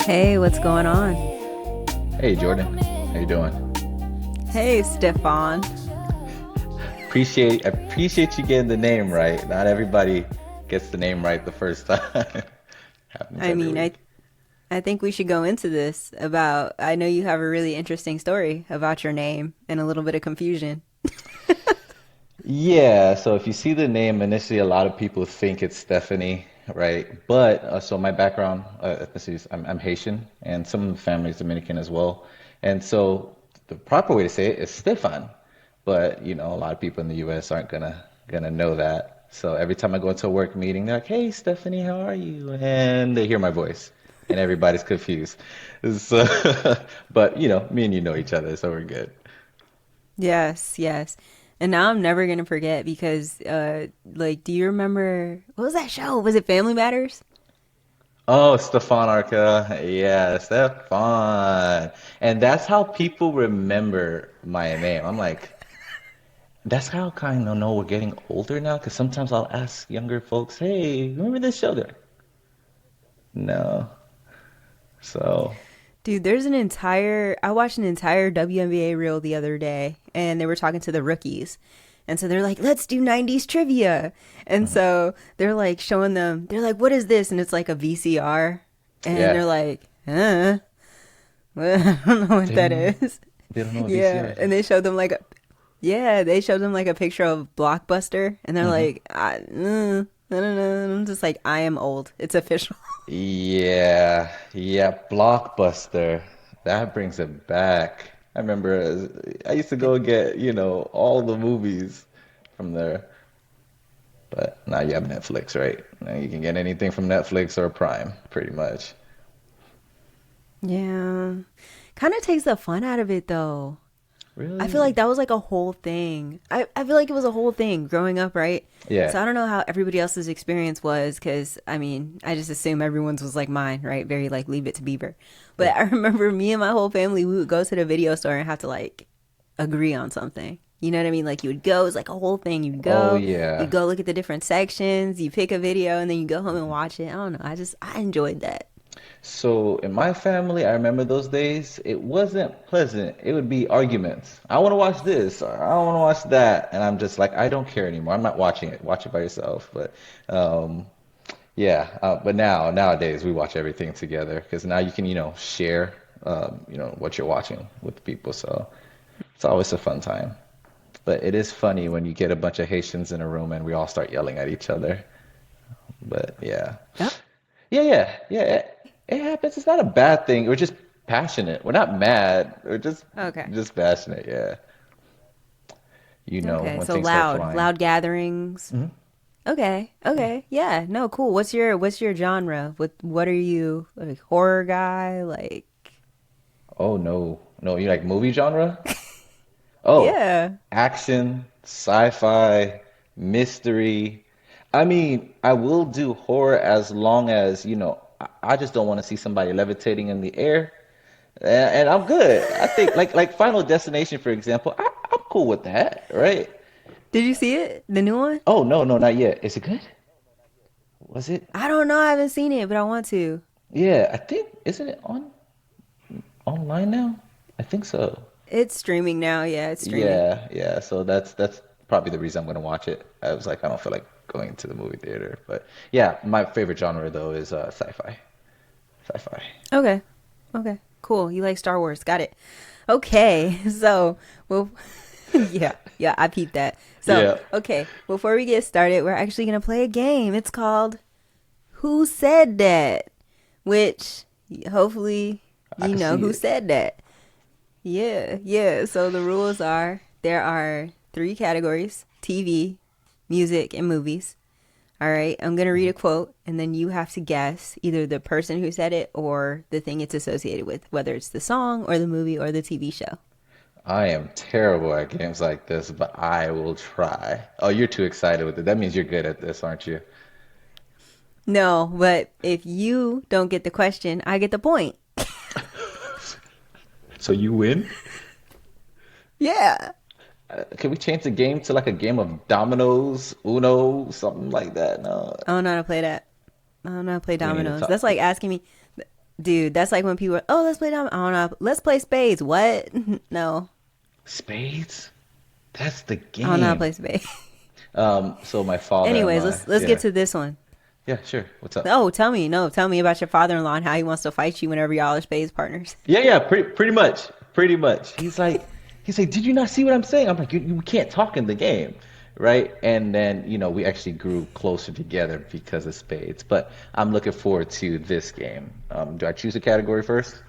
Hey, what's going on? Hey Jordan, how you doing? Hey, Stephane. Appreciate you getting the name right. Not everybody gets the name right the first time. Happens I every mean, I week. I think we should go into this about I know you have a really interesting story about your name and a little bit of confusion. Yeah, so if you see the name, initially a lot of people think it's Stephanie, right? But so my background, ethnicity is I'm Haitian, and some of the family is Dominican as well. And so the proper way to say it is Stefan. But a lot of people in the US aren't gonna know that. So every time I go into a work meeting, they're like, "Hey, Stephanie, how are you?" And they hear my voice, and everybody's confused. So, but me and you know each other, so we're good. Yes, yes. And now I'm never gonna forget because do you remember what was that show? Was it Family Matters? Oh, Stefan Arca. Yeah, Stefan. And that's how people remember my name. I'm like, that's how I kind of know we're getting older now, because sometimes I'll ask younger folks, hey, remember this show? They're like, no. So, Dude, I watched an entire WNBA reel the other day and they were talking to the rookies. And so they're like, let's do 90s trivia. And mhm. so they're like showing them, they're like, what is this? And it's like a VCR. And they're Yeah. like, huh? Well, I don't know what They don't that know. is. They don't know what Yeah. VCRs And are. they showed them like a picture of Blockbuster. And they're Hmm. like, I don't know. And I'm just like, I am old. It's official. Yeah, yeah, Blockbuster. That brings it back. I remember I used to go get, all the movies from there. But now you have Netflix, right? Now you can get anything from Netflix or Prime, pretty much. Yeah. Kind of takes the fun out of it though. I feel like Really? that was like a whole thing. I feel like it was a whole thing growing up, right? Yeah. So I don't know how everybody else's experience was because I mean, I just assume everyone's was like mine, right? Very like leave it to Beaver. But Yeah. I remember me and my whole family, we would go to the video store and have to like agree on something. You know what I mean? Like you would go, it was like a whole thing. Oh You'd yeah. go look at the different sections, you pick a video, and then you go home and watch it. I don't know. I enjoyed that. So in my family, I remember those days. It wasn't pleasant. It would be arguments. I want to watch this, or I don't want to watch that, and I'm just like, I don't care anymore. I'm not watching it. Watch it by yourself. But yeah. But nowadays, we watch everything together because now you can, share, what you're watching with people. So it's always a fun time. But it is funny when you get a bunch of Haitians in a room and we all start yelling at each other. But yeah. Oh, Yeah. It happens. It's not a bad thing. We're just passionate. We're not mad. We're just okay. just passionate. Yeah. Okay. When So things start loud, flying. loud gatherings. Hmm. Okay. Yeah. Okay. Yeah. No, cool. What's your genre? What are you like horror guy? Like Oh no. No, you like movie genre? Oh, yeah. action, sci-fi, mystery. I mean, I will do horror as long as, I just don't want to see somebody levitating in the air. And I'm good. I think like Final Destination, for example, I'm cool with that, right? Did you see it? The new one? Oh no, no, not yet. Is it good? Was it? I don't know. I haven't seen it, but I want to. Yeah, I think isn't it online now? I think so. It's streaming now. Yeah, it's streaming. Yeah. So that's probably the reason I'm gonna watch it. I was like, I don't feel like going to the movie theater, but yeah, my favorite genre though is sci-fi. Sci-fi. Okay. Okay. Cool. You like Star Wars. Got it. Okay. So, well, yeah. Yeah, I peeped that. So, Yeah, okay. Before we get started, we're actually going to play a game. It's called Who Said That? Which hopefully I you can know see who it. said that. Yeah. Yeah. So the rules are there are three categories: TV, music, and movies. All right, I'm going to read a quote and then you have to guess either the person who said it or the thing it's associated with, whether it's the song or the movie or the TV show. I am terrible at games like this, but I will try. Oh, you're too excited with it. That means you're good at this, aren't you? No, but if you don't get the question, I get the point. So you win? Yeah. Can we change the game to like a game of dominoes, Uno, something like that? No, I don't know how to play that. I don't know how to play we need to dominoes. talk. That's like asking me. Dude, that's like when people are, oh, let's play I don't know. Let's play spades. What? No. Spades? That's the I don't know how to game. play spades. So my father and Anyways, my let's get yeah. to this one. Yeah, sure. What's up? Oh, tell me. No, tell me about your father-in-law and how he wants to fight you whenever y'all are spades partners. Yeah, yeah, pretty much. Pretty much. He's like, did you not see what I'm saying? I'm like, you can't talk in the game, right? And then, we actually grew closer together because of spades. But I'm looking forward to this game. Do I choose a category first?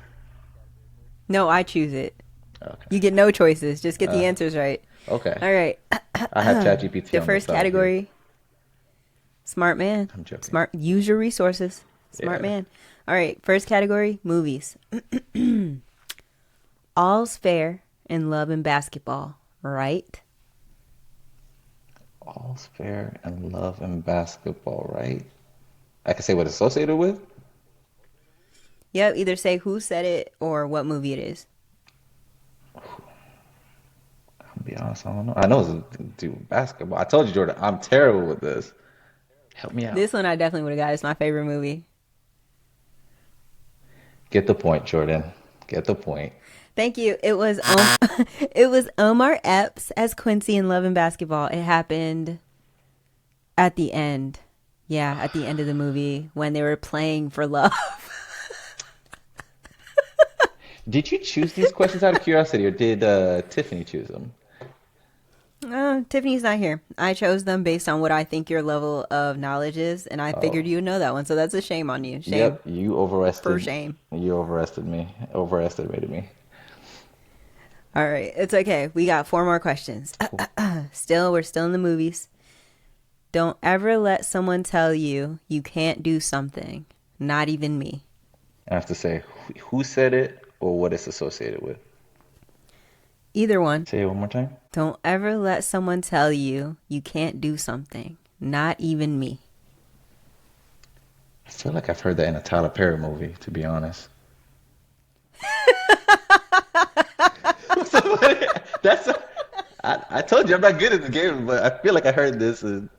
No, I choose it. Okay. You get no choices. Just get Uh, the answers right. okay. All right. I have ChatGPT The on the first side here. category, smart man. I'm joking. Smart. Use your resources. Smart Yeah. man. All right. First category, movies. All's fair in love and basketball, right? All's fair in love and basketball, right? I can say what it's associated with. Yep. Either say who said it or what movie it is. I'll be honest, I don't know. I know it's to do with basketball. I told you, Jordan, I'm terrible with this. Help me out. This one I definitely would have got. It's my favorite movie. Get the point, Jordan. Get the point. Thank you. It was it was Omar Epps as Quincy in Love and Basketball. It happened at the end. Yeah, at the end of the movie when they were playing for love. Did you choose these questions out of curiosity, or did Tiffany choose them? Tiffany's not here. I chose them based on what I think your level of knowledge is, and I figured Oh, you would know that one. So that's a shame on you. Shame yep. You for shame. overestimated me. All right, it's okay. We got 4 more questions. Cool. We're still in the movies. Don't ever let someone tell you you can't do something. Not even me. I have to say who said it or what it's associated with. Either one. Say it one more time. Don't ever let someone tell you you can't do something. Not even me. I feel like I've heard that in a Tyler Perry movie, to be honest. That's I told you I'm not good at the game, but I feel like I heard this. No.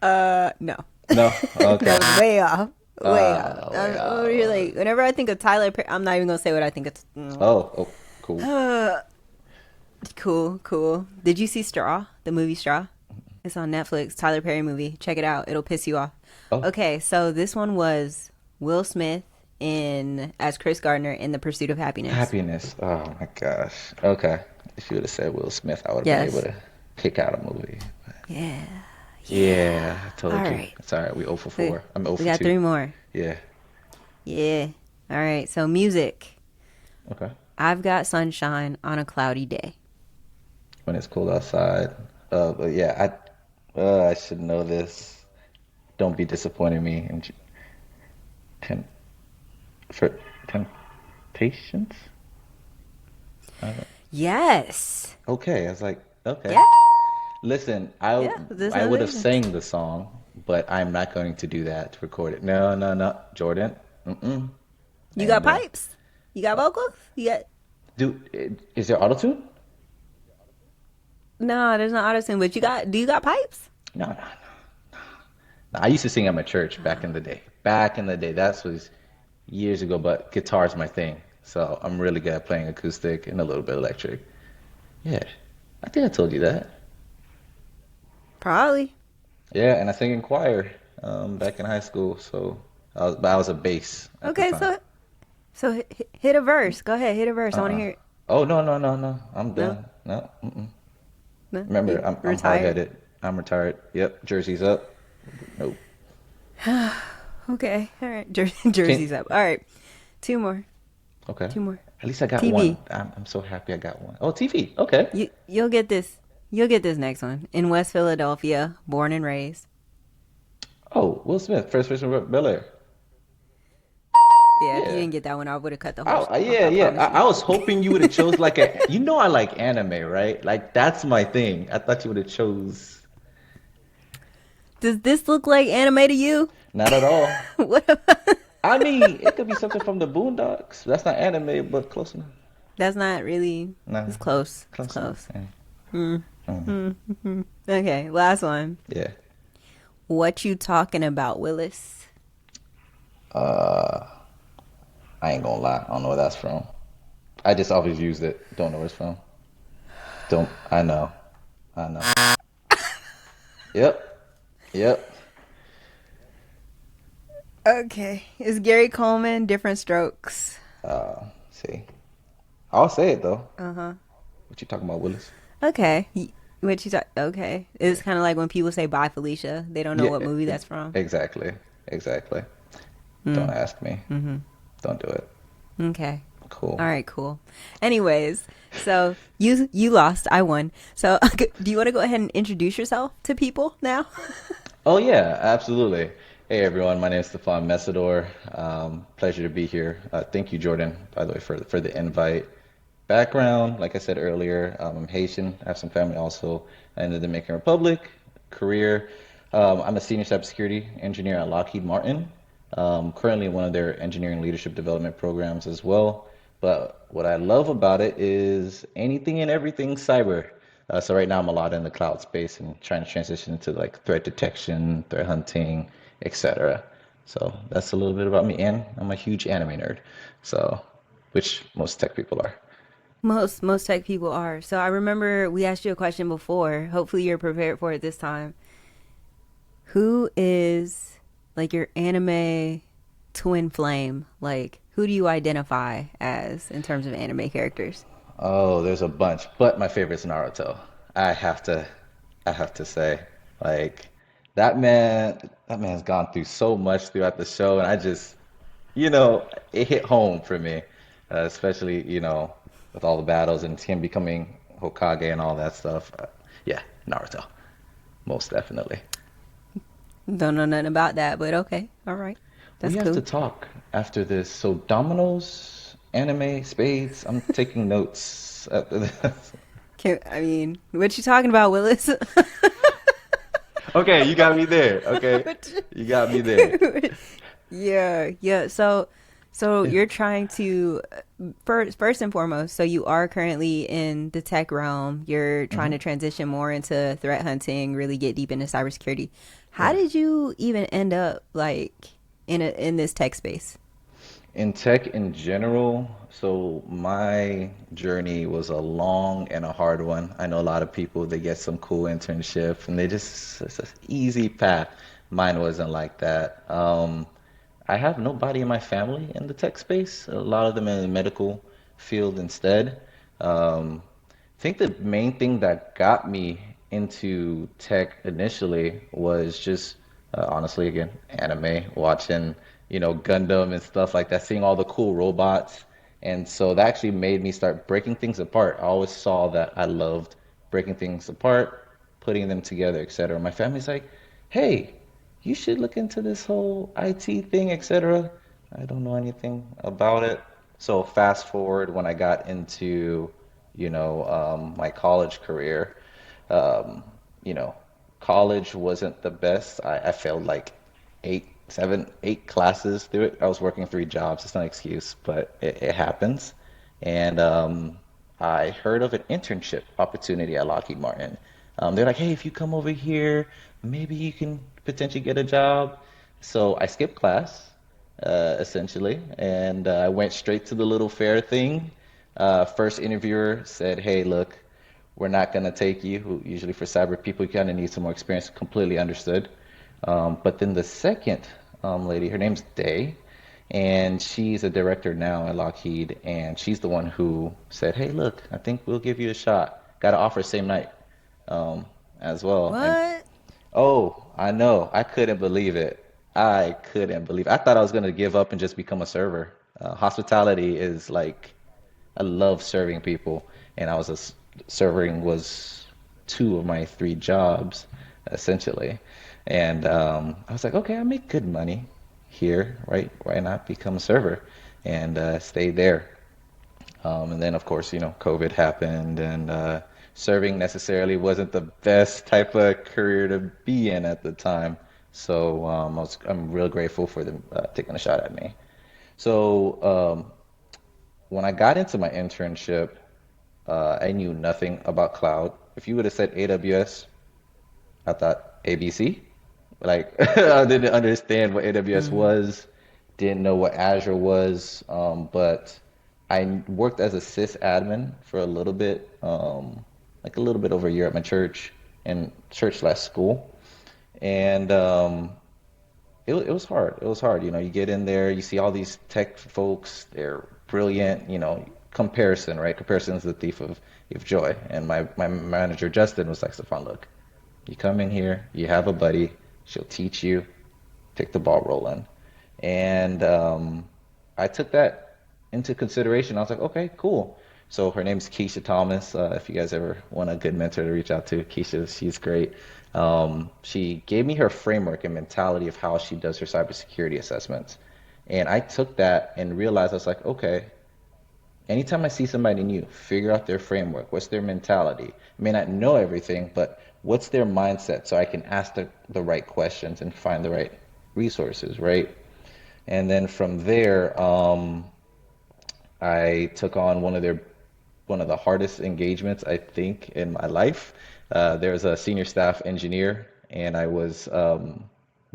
No, That okay. was way off. Way off. Way I'm over here out. like, whenever I think of Tyler Perry, I'm not even going to say what I think of. Oh, cool. Cool. Did you see Straw? The movie Straw? It's on Netflix. Tyler Perry movie. Check it out. It'll piss you off. Oh, Okay, so this one was Will Smith in as Chris Gardner in The Pursuit of Happiness. happiness. Oh my gosh. Okay. If you would have said Will Smith, I would have been able Yes. to pick out a movie. Yeah. Yeah, I All told you. right. It's all right. We 0 for We 4. I'm 0 we for got 2. 3 more. Yeah. Yeah. All right. So music. Okay. I've got sunshine on a cloudy day. When it's cold outside. But yeah, I should know this. Don't be disappointing me. And tem, for temptations? I don't- Yes. Okay, I was like, okay. Yeah. Listen, Yeah. This I is would have amazing. sang the song, but I'm not going to do that to record it. No, no, no, Jordan. Mm-mm. I You got ain't doing. pipes? You got vocals? You got Is there autotune? no, there's no auto-tune, but do you got pipes? No, no, no. No, I used to sing at my church back in the day. Back in the day, that was years ago, but guitar's my thing. So I'm really good at playing acoustic and a little bit electric. Yeah, I think I told you that. Probably. Yeah, and I sang in choir back in high school. But I was a bass at the Okay, time. so hit a verse. Go ahead, hit a verse. I want to Uh-uh. hear it. Oh no, no, no, no. I'm No, done. No. Mm-mm. no. Remember, You I'm retired. hard-headed. I'm retired. Yep, jersey's up. Nope. Okay, all right. Can Jersey's up. All right, 2 more. Okay. 2 more. At least I got TV. one. I'm so happy I got one. Oh, TV. Okay. You'll get this. You'll get this next one. In West Philadelphia, born and raised. Oh, Will Smith, First Fish and Bel-Air. Yeah, if you Yeah. didn't get that one, I would have cut the whole Oh, song off. yeah, I yeah. promise I you. was hoping you would have chose like I like anime, right? Like that's my thing. I thought you would have chose. Does this look like anime to you? Not at all. What about? I mean, it could be something from the Boondocks. That's not anime, but close enough. That's not really. No, It's close. It's close enough. close. Yeah. Mm. Mhm. Okay, last one. Yeah. What you talking about, Willis? Uh, I ain't gonna lie. I don't know where that's from. I just always used it. Don't know where it's from. Don't. I know. I know. Yep. Yep. Okay. It's Gary Coleman, Different Strokes. See. I'll say it though. Uh huh. What you talking about, Willis? Okay. What you talk? Okay. It's kind of like when people say "Bye, Felicia." They don't know Yeah. what movie that's from. Exactly. Exactly. Don't Mm. ask me. Mm-hmm. Don't do it. Okay. Cool. All right. Cool. Anyways, so you lost. I won. So do you want to go ahead and introduce yourself to people now? Oh yeah, absolutely. Hey everyone, my name is Stephane Mesidor. Pleasure to be here. Thank you, Jordan, by the way, for the invite. Background, like I said earlier, I'm Haitian. I have some family also in the Dominican Republic. Career, I'm a senior cybersecurity engineer at Lockheed Martin. Currently in one of their engineering leadership development programs as well. But what I love about it is anything and everything cyber. So right now I'm a lot in the cloud space and trying to transition into like threat detection, threat hunting, etc. So that's a little bit about me, and I'm a huge anime nerd. So, which most tech people are. Most tech people are. So I remember we asked you a question before. Hopefully you're prepared for it this time. Who is like your anime twin flame? Like who do you identify as in terms of anime characters? Oh, there's a bunch, but my favorite's Naruto. I have to, I have to say, like that man's gone through so much throughout the show, and I just, it hit home for me, especially, with all the battles and him becoming Hokage and all that stuff. Yeah, Naruto, most definitely. Don't know nothing about that, but okay. All right. We That's have to cool. talk after this. So dominoes, anime, spades. I'm taking notes after this. I mean, what you talking about, Willis? Okay, you got me there. Okay, you got me there. Yeah, yeah. So Yeah. you're trying to first and foremost. So you are currently in the tech realm. You're trying Hmm. to transition more into threat hunting, really get deep into cybersecurity. How Yeah. did you even end up like in this tech space? In tech in general, so my journey was a long and a hard one. I know a lot of people, they get some cool internship and it's an easy path. Mine wasn't like that. I have nobody in my family in the tech space. A lot of them in the medical field instead. I think the main thing that got me into tech initially was just honestly, again, anime, watching, Gundam and stuff like that, seeing all the cool robots. And so that actually made me start breaking things apart. I always saw that I loved breaking things apart, putting them together, etc. My family's like, hey, you should look into this whole IT thing, etc. I don't know anything about it. So fast forward when I got into, my college career, um, you know, college wasn't the best. I failed like 8 classes through it. I was working 3 jobs. It's not an excuse, but it happens. And I heard of an internship opportunity at Lockheed Martin. They're like, hey, if you come over here, maybe you can potentially get a job. So I skipped class, essentially, and I went straight to the little fair thing. First interviewer said, hey, look, we're not going to take you. Usually for cyber people, you kind of need some more experience. Completely understood. But then the second lady, her name's Day, and she's a director now at Lockheed, and she's the one who said, "Hey, look, I think we'll give you a shot." Got an offer same night, um, as well. And What? oh, I know, I couldn't believe it. I couldn't believe it. I thought I was gonna give up and just become a server. Hospitality is like I love serving people, and serving was 2 of my 3 jobs, essentially. And I was like, okay, I make good money here, right? Why not become a server and stay there? And then, of course, COVID happened, and serving necessarily wasn't the best type of career to be in at the time. So I'm real grateful for them taking a shot at me. So when I got into my internship, I knew nothing about cloud. If you would have said AWS, I thought ABC. Like I didn't understand what AWS Mm-hmm. was. didn't know what Azure was, but I worked as a sysadmin for a little bit, like a little bit over a year at my church and church/school, and it was hard. It was hard. You get in there, you see all these tech folks, they're brilliant. Comparison, right? Comparison is the thief of joy. And my manager Justin was like, Stephane, look, you come in here, you have a buddy, she'll teach you, take the ball rolling. And I took that into consideration. I was like, okay, cool. So her name's Keisha Thomas. If you guys ever want a good mentor to reach out to, Keisha, she's great. She gave me her framework and mentality of how she does her cybersecurity assessments. And I took that and realized I was like, okay, anytime I see somebody new, figure out their framework. What's their mentality? I may not know everything, but what's their mindset so I can ask the right questions and find the right resources, right? And then from there, I took on one of the hardest engagements I think in my life. There was a senior staff engineer, and I was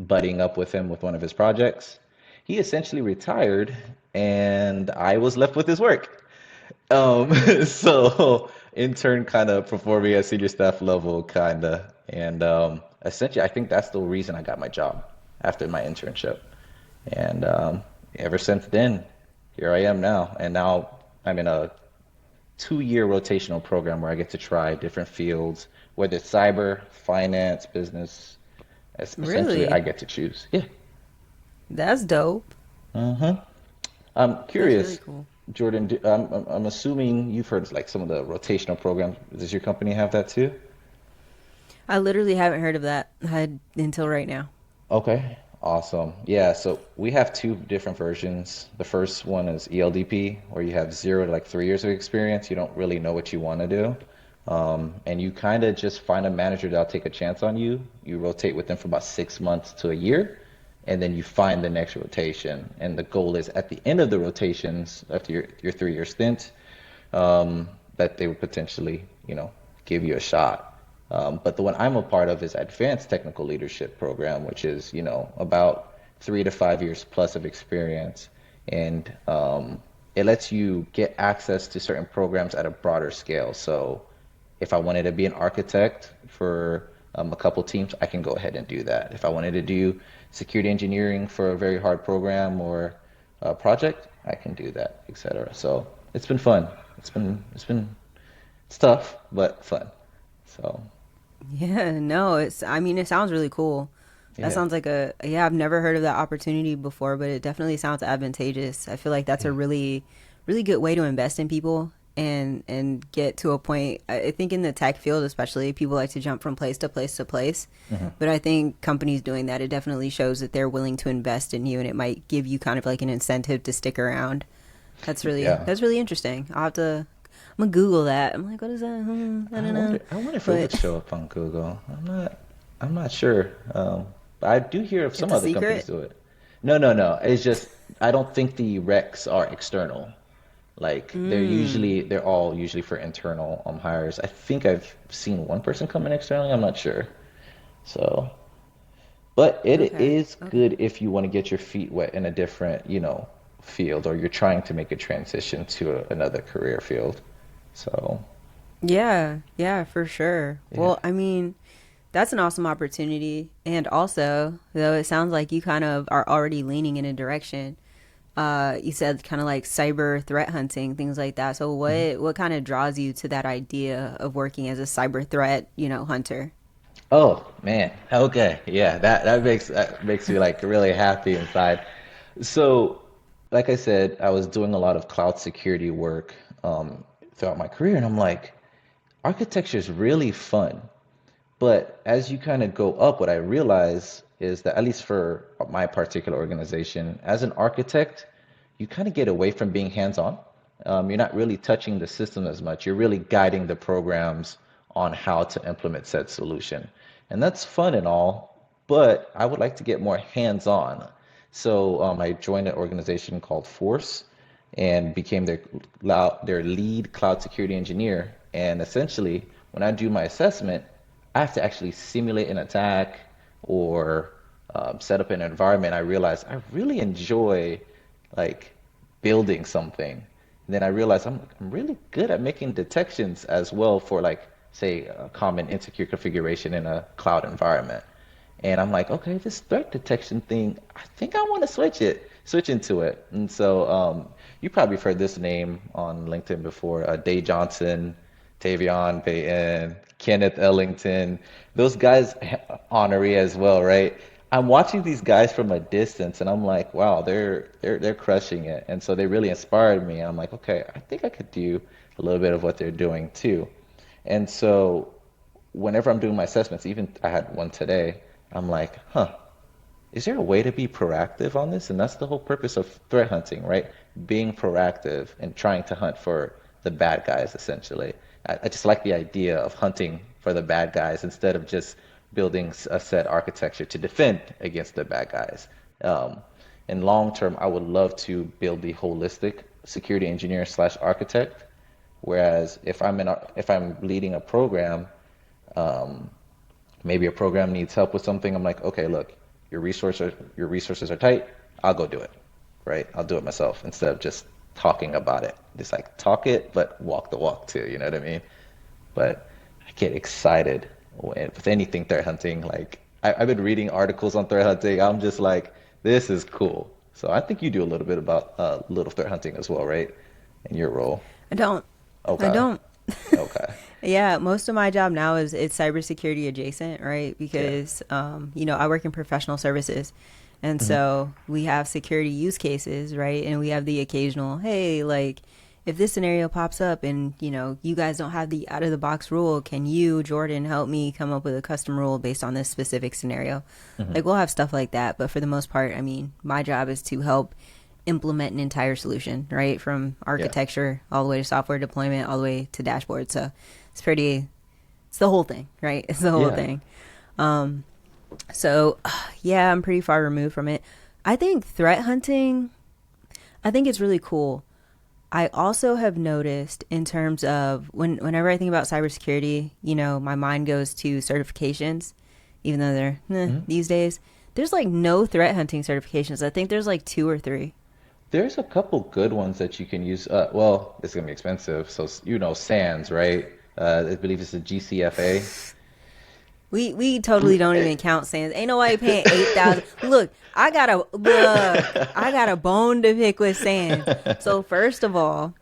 buddying up with him with one of his projects. He essentially retired, and I was left with his work. So intern kind of performing at senior staff level, kind of, and essentially, I think that's the reason I got my job after my internship. And ever since then, here I am now. And now I'm in a 2-year rotational program where I get to try different fields, whether it's cyber, finance, business. Essentially, I Really? get to choose. Yeah. That's dope. Mm-hmm. I'm That's really curious, cool. Jordan. I'm assuming you've heard like some of the rotational programs. Does your company have that too? I literally haven't heard of that until right now. Okay, awesome. Yeah, so we have two different versions. The first one is ELDP, where you have 0 to like 3 years of experience. You don't really know what you want to do. And you kind of just find a manager that'll take a chance on you. You rotate with them for about 6 months to a year, and then you find the next rotation. And the goal is at the end of the rotations, after your 3-year stint, that they would potentially, give you a shot. But the one I'm a part of is Advanced Technical Leadership Program, which is, about 3 to 5 years plus of experience. And it lets you get access to certain programs at a broader scale. So if I wanted to be an architect for a couple teams, I can go ahead and do that. If I wanted to do security engineering for a very hard program or a project, I can do that, etc. So it's been fun. It's tough, but fun. So Yeah, no, I mean, it sounds really cool. That yeah, sounds like yeah, I've never heard of that opportunity before, but it definitely sounds advantageous. I feel like that's a yeah. really good way to invest in people and get to a point. I think in the tech field, especially, people like to jump from place to place to place. Hmm. But I think companies doing that, it definitely shows that they're willing to invest in you and it might give you kind of like an incentive to stick around. Yeah. That's really interesting. I'm gonna Google that. I'm like, what is that? I don't know. I wonder if it would But show up on Google. I'm not sure. But I do hear of some it's a other companies secret. do it. No, no, no. It's just I don't think the recs are external. Like they're all usually for internal hires. I think I've seen one person come in externally. I'm not sure. So, but it Okay. is Okay. good if you want to get your feet wet in a different, field, or you're trying to make a transition to another career field. So, Yeah, yeah, for sure. yeah. Well, I mean, that's an awesome opportunity. And also, though it sounds like you kind of are already leaning in a direction. You said kind of like cyber threat hunting, things like that. So what kind of draws you to that idea of working as a cyber threat, hunter? Oh man. Okay. Yeah, that makes me like really happy inside. So, like I said, I was doing a lot of cloud security work throughout my career, and I'm like, architecture is really fun. But as you kind of go up, what I realize is that, at least for my particular organization, as an architect, you kind of get away from being hands-on. You're not really touching the system as much. You're really guiding the programs on how to implement said solution. And that's fun and all, but I would like to get more hands-on. So I joined an organization called Force and became their lead cloud security engineer. And essentially, when I do my assessment, I have to actually simulate an attack or set up an environment, I realized I really enjoy like building something. And then I realized I'm really good at making detections as well for like, say, a common insecure configuration in a cloud environment. And I'm like, okay, this threat detection thing, I think I want to switch into it. And so you probably have heard this name on LinkedIn before, Day Johnson, Tavion Payton, Kenneth Ellington, those guys honoree as well, right? I'm watching these guys from a distance and I'm like, wow, they're crushing it. And so they really inspired me. And I'm like, okay, I think I could do a little bit of what they're doing too. And so whenever I'm doing my assessments, even I had one today, I'm like, huh, is there a way to be proactive on this? And that's the whole purpose of threat hunting, right? Being proactive and trying to hunt for the bad guys, essentially. I just like the idea of hunting for the bad guys instead of just building a set architecture to defend against the bad guys. Um, in long term, I would love to build the holistic security engineer slash architect. Whereas if I'm leading a program, maybe a program needs help with something. I'm like, okay, look, your resources are tight. I'll go do it, right? I'll do it myself instead of just talking about it. Just like talk it, but walk the walk too. You know what I mean? But I get excited with anything threat hunting. Like I've been reading articles on threat hunting. I'm just like, this is cool. So I think you do a little bit about little threat hunting as well, right? In your role. I don't. I Okay. don't. Okay. Yeah, most of my job now is it's cybersecurity adjacent, right? Yeah. Because I work in professional services, and Hmm. so we have security use cases, right? And we have the occasional, hey, like if this scenario pops up and you guys don't have the out of the box rule, can you, Jordyn, help me come up with a custom rule based on this specific scenario? Hmm. Like we'll have stuff like that, but for the most part, I mean, my job is to help implement an entire solution, right? From Yeah. architecture all the way to software deployment, all the way to dashboard. So it's pretty, it's the whole thing, right? It's the whole Yeah. thing. So yeah, I'm pretty far removed from it. I think threat hunting, I think it's really cool. I also have noticed in terms of whenever I think about cybersecurity, my mind goes to certifications, even though they're Hmm. these days. There's like no threat hunting certifications. I think there's like two or three. There's a couple good ones that you can use. Well, it's gonna be expensive. So SANS, right? I believe it's a GCFA. We totally don't even count Sans. Ain't nobody paying 8,000. Look, I got a bone to pick with Sans. So first of all,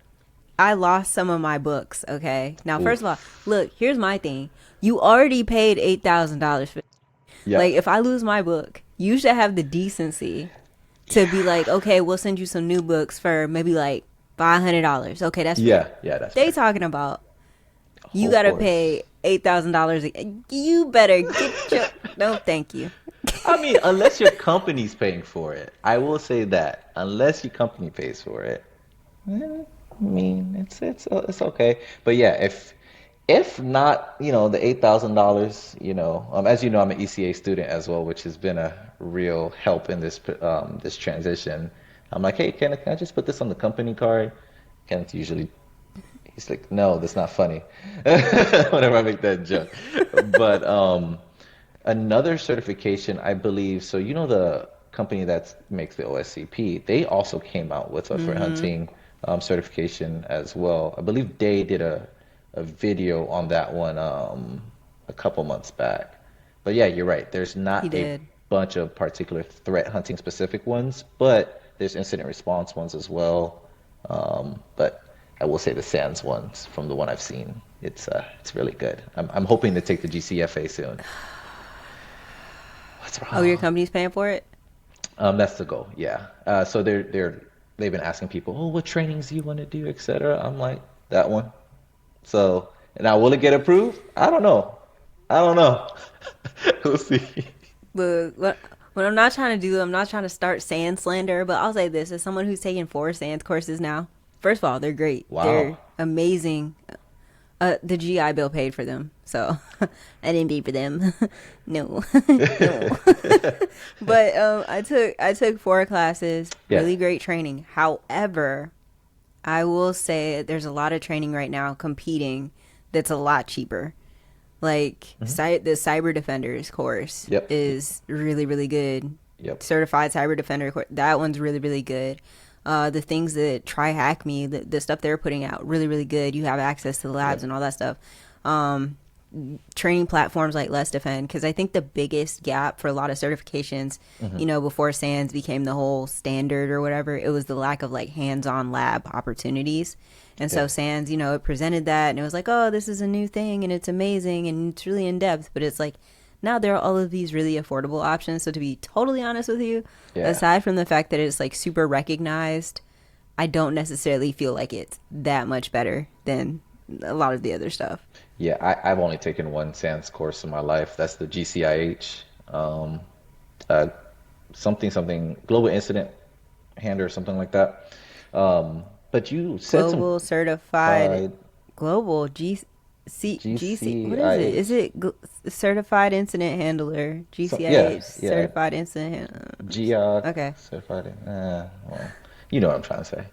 I lost some of my books. Okay, now first of all, Oof. look, here's my thing. You already paid $8,000 for. Like, Yep. if I lose my book, you should have the decency to be like, Yeah. okay, we'll send you some new books for maybe like $500. Okay, that's fair. Yeah. Yeah. That's They fair. talking about you Whole gotta pay course. $8,000. You better get your. No, thank you. I mean, unless your company's paying for it, I will say that. Unless your company pays for it, I mean, it's okay. But yeah, if not, the $8,000, as you know, I'm an ECA student as well, which has been a real help in this transition. I'm like, hey, can I just put this on the company card? Kenneth usually he's like, no, that's not funny. Whenever I make that joke. But another certification, I believe, so the company that makes the OSCP, they also came out with a threat Mm-hmm. hunting certification as well. I believe they did a video on that one a couple months back. But yeah, you're right. There's He not a did. bunch of particular threat hunting specific ones, but there's incident response ones as well. But I will say the SANS ones from the one I've seen, it's really good. I'm hoping to take the GCFA soon. What's Oh, your wrong? company's paying for it? That's the goal. Yeah. So they've been asking people, oh, what trainings do you want to do, etc. I'm like that one. So now will it get approved? I don't know. I don't know. We'll see. But what I'm not trying to do, I'm not trying to start sand slander, but I'll say this as someone who's taken 4 SANS courses now. First of all, they're great. They're Wow. amazing. The GI Bill paid for them, so I didn't pay for them. No, no. But I took 4 classes, Yeah. really great training. However, I will say there's a lot of training right now competing that's a lot cheaper. Like Hmm. the Cyber Defenders course Yep. is really really good. Yep. Certified Cyber Defender course, that one's really really good. The things that Try Hack Me, the stuff they're putting out, really really good. You have access to the labs Yep. and all that stuff. Um, Training platforms like Let's Defend, because I think the biggest gap for a lot of certifications, Hmm. before SANS became the whole standard or whatever, it was the lack of like hands-on lab opportunities. And so Yeah. SANS, it presented that and it was like, oh, this is a new thing and it's amazing and it's really in depth, but it's like now there are all of these really affordable options. So to be totally honest with you, Yeah. aside from the fact that it's like super recognized, I don't necessarily feel like it's that much better than a lot of the other stuff. Yeah. I've only taken one SANS course in my life. That's the GCIH. Uh, something global incident handler or something like that. But you said some Global certified uh, global GC, what is it? Is GCIH. it certified incident handler? So yeah, GCIH yeah, certified incident GIOC okay. certified. Well, you know what I'm trying to say.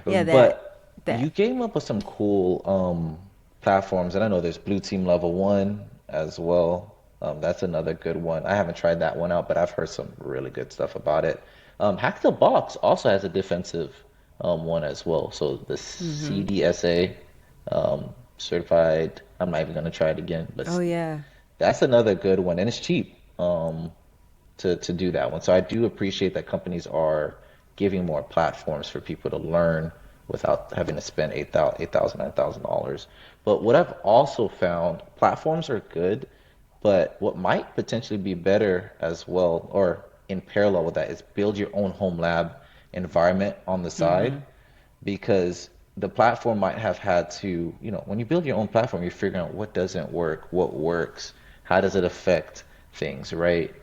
Yeah, that But that you came up with some cool platforms, and I know there's Blue Team Level 1 as well. That's another good one. I haven't tried that one out, but I've heard some really good stuff about it. Hack the Box also has a defensive one as well. So the mhm. CDSA certified. I'm not even gonna try it again, but Oh yeah. that's another good one, and it's cheap. To do that one. So I do appreciate that companies are giving more platforms for people to learn without having to spend $8,000, $9,000. But what I've also found, platforms are good, but what might potentially be better as well, or in parallel with that, is build your own home lab environment on the side, Mhm. because the platform might have had to, when you build your own platform, you're figuring out what doesn't work, what works, how does it affect things, right?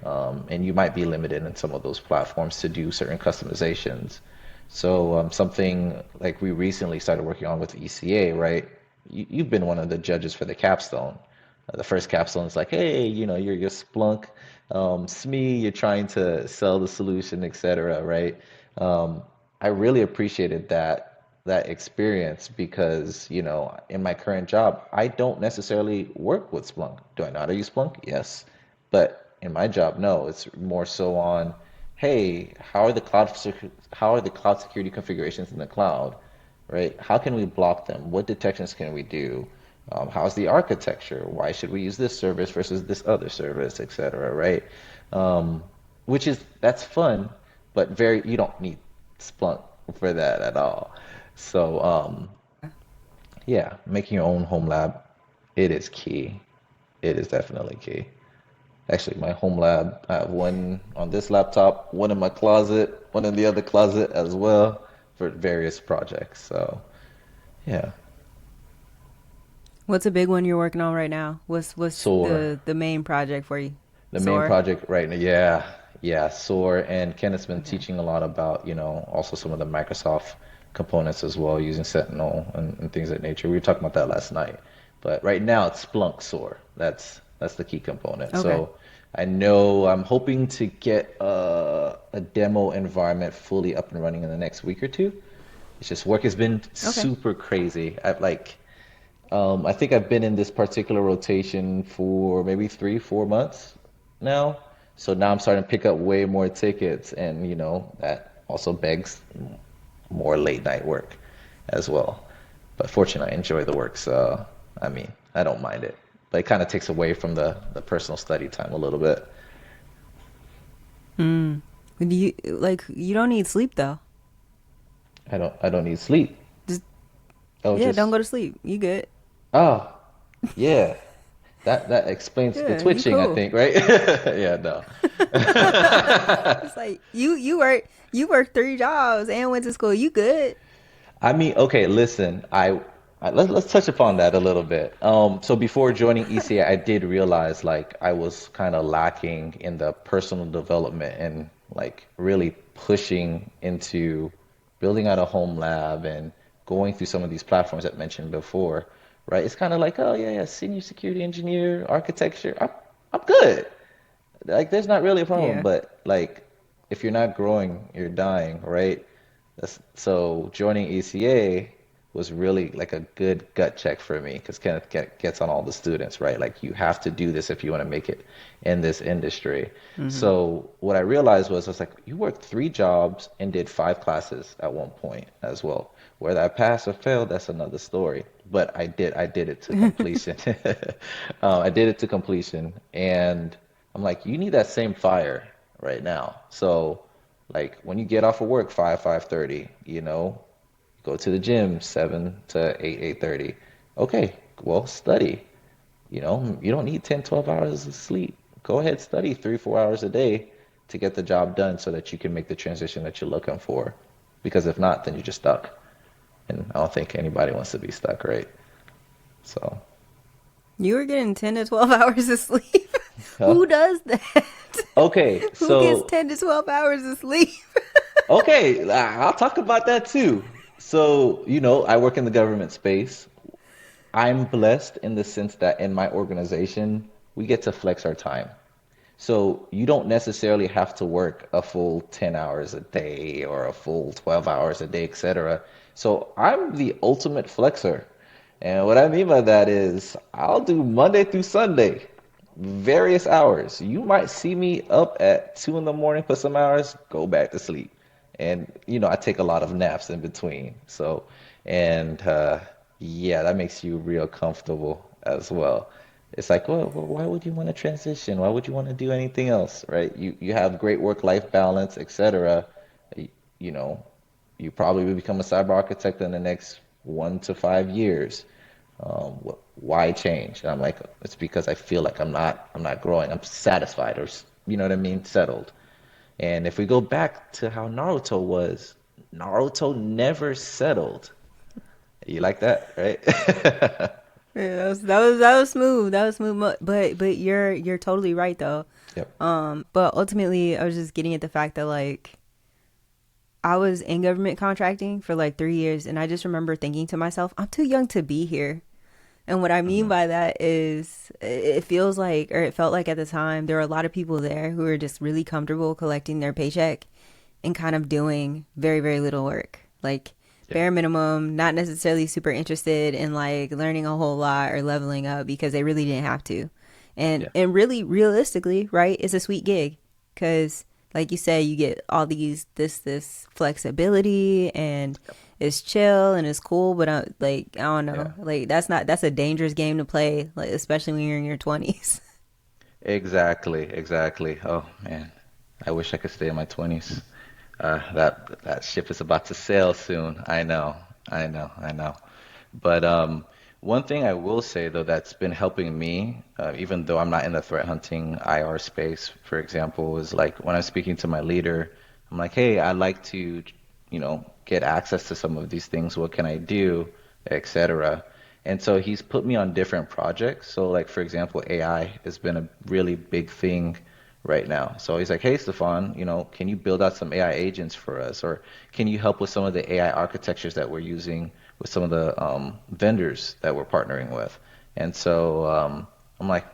And you might be limited in some of those platforms to do certain customizations. So something like we recently started working on with ECA, right? You've been one of the judges for the capstone. The first capstone is like, hey, you're Splunk SME, you're trying to sell the solution, etc., right? Um, I really appreciated that experience because, in my current job, I don't necessarily work with Splunk. Do I know how to use Splunk? Yes. But in my job, no. It's more so on, hey, how are the cloud security configurations in the cloud, right? How can we block them? What detections can we do? How's the architecture? Why should we use this service versus this other service, et cetera, right? Um, that's fun, but you don't need Splunk for that at all. So, yeah, making your own home lab, it is key. It is definitely key. Actually, my home lab, I have one on this laptop, one in my closet, one in the other closet as well for various projects. So, yeah, What's a big one you're working on right now? What's SOAR. the main project for you? The main Soar? project right now, yeah, yeah, SOAR. And Kenneth's been Okay. teaching a lot about, also some of the Microsoft components as well, using Sentinel and things of that nature. We were talking about that last night. But right now it's Splunk SOAR. That's the key component. Okay. So I know I'm hoping to get a demo environment fully up and running in the next week or two. It's just work has been Okay. super crazy. I think I've been in this particular rotation for maybe 3, 4 months now. So now I'm starting to pick up way more tickets, and that also begs more late night work as well. But fortunately, I enjoy the work, so I mean, I don't mind it. But it kind of takes away from the personal study time a little bit. Mm. Do you like you don't need sleep though. I don't need sleep. Just Oh, yeah, don't just go to sleep. You good. oh yeah. That explains the Yeah, you twitching, I cool. think, right? Yeah, no. It's like you work three jobs and went to school. You good. I mean, okay, listen, let's touch upon that a little bit. So before joining ECA, I did realize like I was kind of lacking in the personal development and like really pushing into building out a home lab and going through some of these platforms that I mentioned before, right? It's kind of like, oh yeah, yeah, senior security engineer, architecture, I'm good. Like there's not really a problem, Yeah. but like if you're not growing, you're dying, right? So joining ECA was really like a good gut check for me because Kenneth gets on all the students, right? Like you have to do this if you want to make it in this industry. Mm-hmm. So what I realized was I was like, you worked 3 jobs and did 5 classes at one point as well. Whether I passed or failed, that's another story. But I did it to completion. I did it to completion, and I'm like, you need that same fire right now. So, like when you get off of work 5:30, go to the gym 7 to 8, 8:30. Okay, well, study. You don't need 10, 12 hours of sleep. Go ahead, study 3, 4 hours a day to get the job done so that you can make the transition that you're looking for. Because if not, then you're just stuck. And I don't think anybody wants to be stuck, right? So, You were getting 10 to 12 hours of sleep. huh? Who does that? Okay, Who gets so 10 to 12 hours of sleep? okay, I'll talk about that too. So, I work in the government space. I'm blessed in the sense that in my organization, we get to flex our time. So you don't necessarily have to work a full 10 hours a day or a full 12 hours a day, etc. So I'm the ultimate flexer. And what I mean by that is I'll do Monday through Sunday, various hours. You might see me up at 2 in the morning for some hours, go back to sleep. And, I take a lot of naps in between. So, and yeah, that makes you real comfortable as well. It's like, well, why would you want to transition? Why would you want to do anything else, right? You have great work-life balance, etc. You, you know, you probably will become a cyber architect in the next 1 to 5 years. Why change? And I'm like, it's because I feel like I'm not growing. I'm satisfied, or you know what I mean, settled. And if we go back to how Naruto was, Naruto never settled. You like that, right? Yeah, that was smooth. That was smooth. But you're totally right though. Yep. But ultimately, I was just getting at the fact that like I was in government contracting for like 3 years, and I just remember thinking to myself, I'm too young to be here. And what I mean Hmm. by that is, it feels like, or it felt like at the time, there were a lot of people there who were just really comfortable collecting their paycheck and kind of doing very, very little work. Like Yeah. bare minimum, not necessarily super interested in like learning a whole lot or leveling up because they really didn't have to. And Yeah. and really realistically, right, it's a sweet gig cuz like you say you get all this flexibility and it's chill and it's cool, but I don't know. Yeah. Like that's a dangerous game to play, like especially when you're in your 20s. Exactly. Exactly. Oh man, I wish I could stay in my 20s. That ship is about to sail soon. I know. I know. I know. But one thing I will say though that's been helping me, even though I'm not in the threat hunting IR space, for example, is like when I'm speaking to my leader, I'm like, hey, I'd like to, get access to some of these things. What can I do, etc. And so he's put me on different projects. So like for example, AI has been a really big thing right now. So he's like, hey, Stefan, can you build out some AI agents for us? Or can you help with some of the AI architectures that we're using with some of the vendors that we're partnering with? And so I'm like,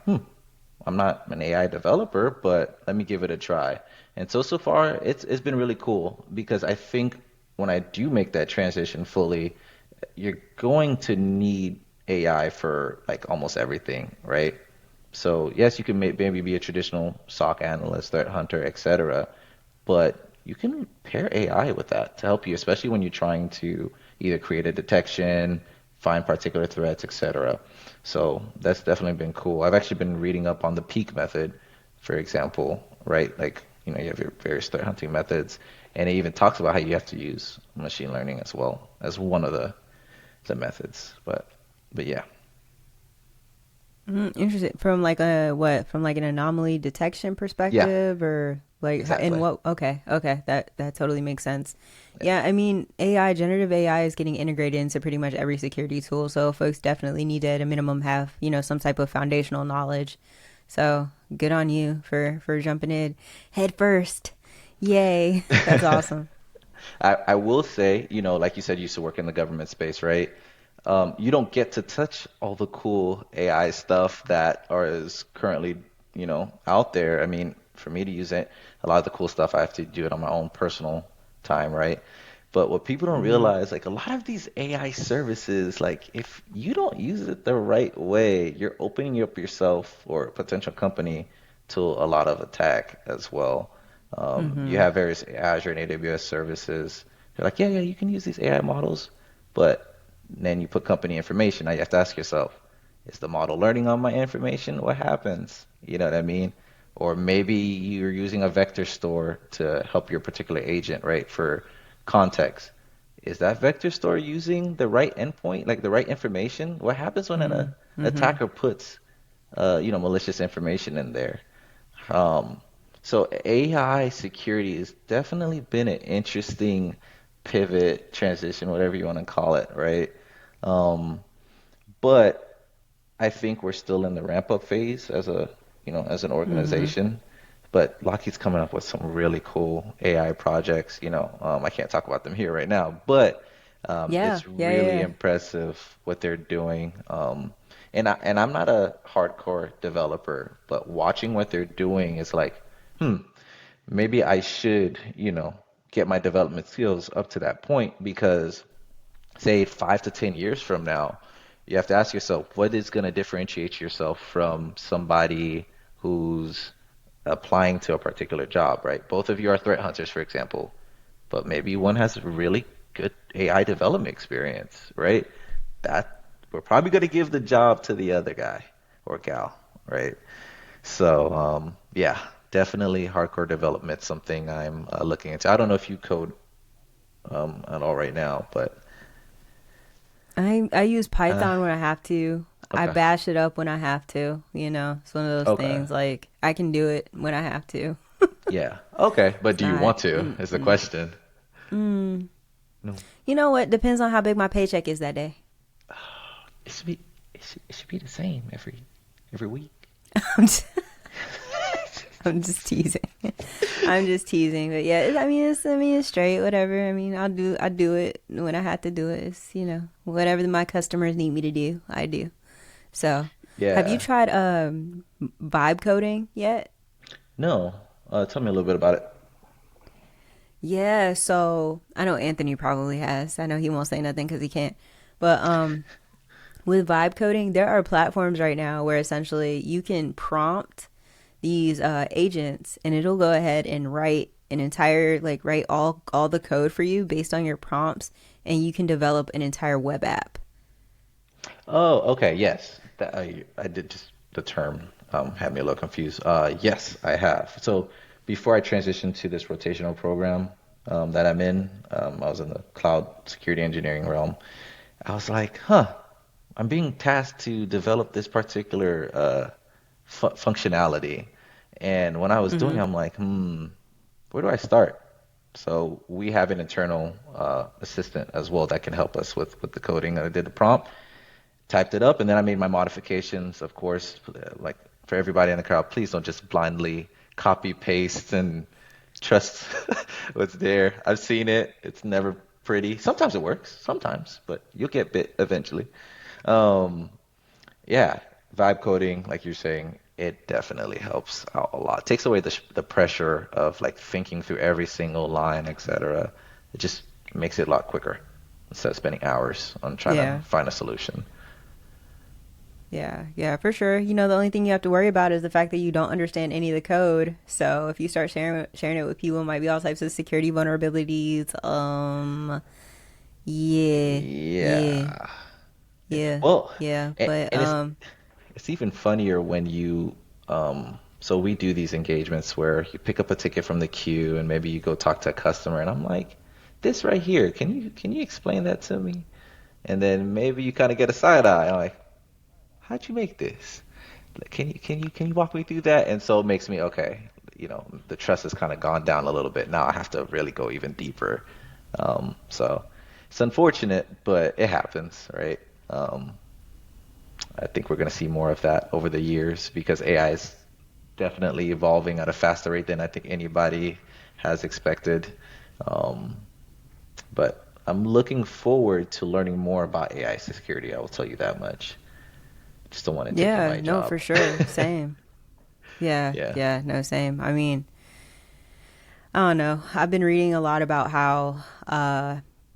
I'm not an AI developer, but let me give it a try. And so far, it's been really cool because I think when I do make that transition fully, you're going to need AI for like almost everything, right? So yes, you can maybe be a traditional SOC analyst, threat hunter, etc. But you can pair AI with that to help you, especially when you're trying to either create a detection, find particular threats, etc. So that's definitely been cool. I've actually been reading up on the peak method, for example, right? Like, you have your various threat hunting methods, and it even talks about how you have to use machine learning as well as one of the methods. But yeah, Interesting. From like a what? From like an anomaly detection yeah, perspective, or like in exactly. what? Okay, okay, that totally makes sense. Yeah. Yeah, I mean, generative AI is getting integrated into pretty much every security tool, so folks definitely need to at a minimum have some type of foundational knowledge. So good on you for jumping in head first. Yay, that's awesome. I will say, like you said, you used to work in the government space, right? You don't get to touch all the cool AI stuff that is currently, out there. I mean, for me to use it, a lot of the cool stuff I have to do it on my own personal time, right? But what people don't Mm-hmm. realize, like a lot of these AI services, like if you don't use it the right way, you're opening up yourself or a potential company to a lot of attack as well. You Mm-hmm. have various Azure and AWS services. They're like, yeah, yeah, you can use these AI models, but then you put company information. Now you have to ask yourself, is the model learning on my information? What happens? You know what I mean? Or maybe you're using a vector store to help your particular agent, right? For context. Is that vector store using the right endpoint, like the right information? What happens when an Mm-hmm. attacker puts, malicious information in there? Um, so AI security has definitely been an interesting pivot, transition, whatever you want to call it, right? Um, but I think we're still in the ramp up phase as an Mm-hmm. organization. But Lockheed's coming up with some really cool AI projects. I can't talk about them here right now, but Yeah. it's Yeah. really Yeah. impressive what they're doing. And I'm not a hardcore developer, but watching what they're doing is like, hmm, maybe I should, get my development skills up to that point because say 5 to 10 years from now, you have to ask yourself, what is going to differentiate yourself from somebody who's applying to a particular job, right? Both of you are threat hunters, for example, but maybe one has really good AI development experience, right? That we're probably going to give the job to the other guy or gal, right? So, yeah, definitely hardcore development, something I'm looking into. I don't know if you code at all right now, but I use uh, Python when I have to. I okay. bash it up when I have to. It's one of those Okay. things like I can do it when I have to. Yeah. Okay. But It's do you not. want to? Is the Mm-mm. question. No. You know what? Depends on how big my paycheck is that day. It should be it should be the same every week. I'm just, I'm just teasing. I'm just teasing. But yeah, it's straight. Whatever. I do it when I have to do it. It's whatever my customers need me to do, I do. So, have you Yeah. tried vibe coding yet? No. Tell me a little bit about it. Yeah, so I know Anthony probably has. I know he won't say nothing because he can't. But with vibe coding, there are platforms right now where essentially you can prompt these agents, and it'll go ahead and write an entire write all the code for you based on your prompts, and you can develop an entire web app. Oh, okay. Yes. I did just the term had me a little confused. Yes, I have. So before I transitioned to this rotational program that I'm in, I was in the cloud security engineering realm. I was like, huh, I'm being tasked to develop this particular functionality. And when I was doing, Mm-hmm. I'm like, where do I start? So we have an internal assistant as well that can help us with the coding. I did the prompt, typed it up, and then I made my modifications. Of course, like for everybody in the crowd, please don't just blindly copy paste and trust what's there. I've seen it. It's never pretty. Sometimes it works, sometimes, but you'll get bit eventually. Um, yeah, vibe coding, like you're saying, it definitely helps out a lot. Takes away the pressure of like thinking through every single line, etc. It just makes it a lot quicker instead of spending hours on trying to Yeah. find a solution. Yeah, yeah, for sure. The only thing you have to worry about is the fact that you don't understand any of the code. So if you start sharing it with people, it might be all types of security vulnerabilities. Yeah, yeah, Yeah. yeah, Well, yeah. But and it's even funnier when so we do these engagements where you pick up a ticket from the queue and maybe you go talk to a customer and I'm like, this right here, can you explain that to me? And then maybe you kind of get a side eye. I'm like, how'd you make this? Like, can you walk me through that? And so it makes me okay. The trust has kind of gone down a little bit. Now I have to really go even deeper. So it's unfortunate, but it happens, right? Um, I think we're going to see more of that over the years because AI is definitely evolving at a faster rate than I think anybody has expected. Um, but I'm looking forward to learning more about AI security. I will tell you that much. Just don't want to take in yeah, my no, for job. sure. Same. Yeah, Yeah. yeah, no, same. I don't know. I've been reading a lot about how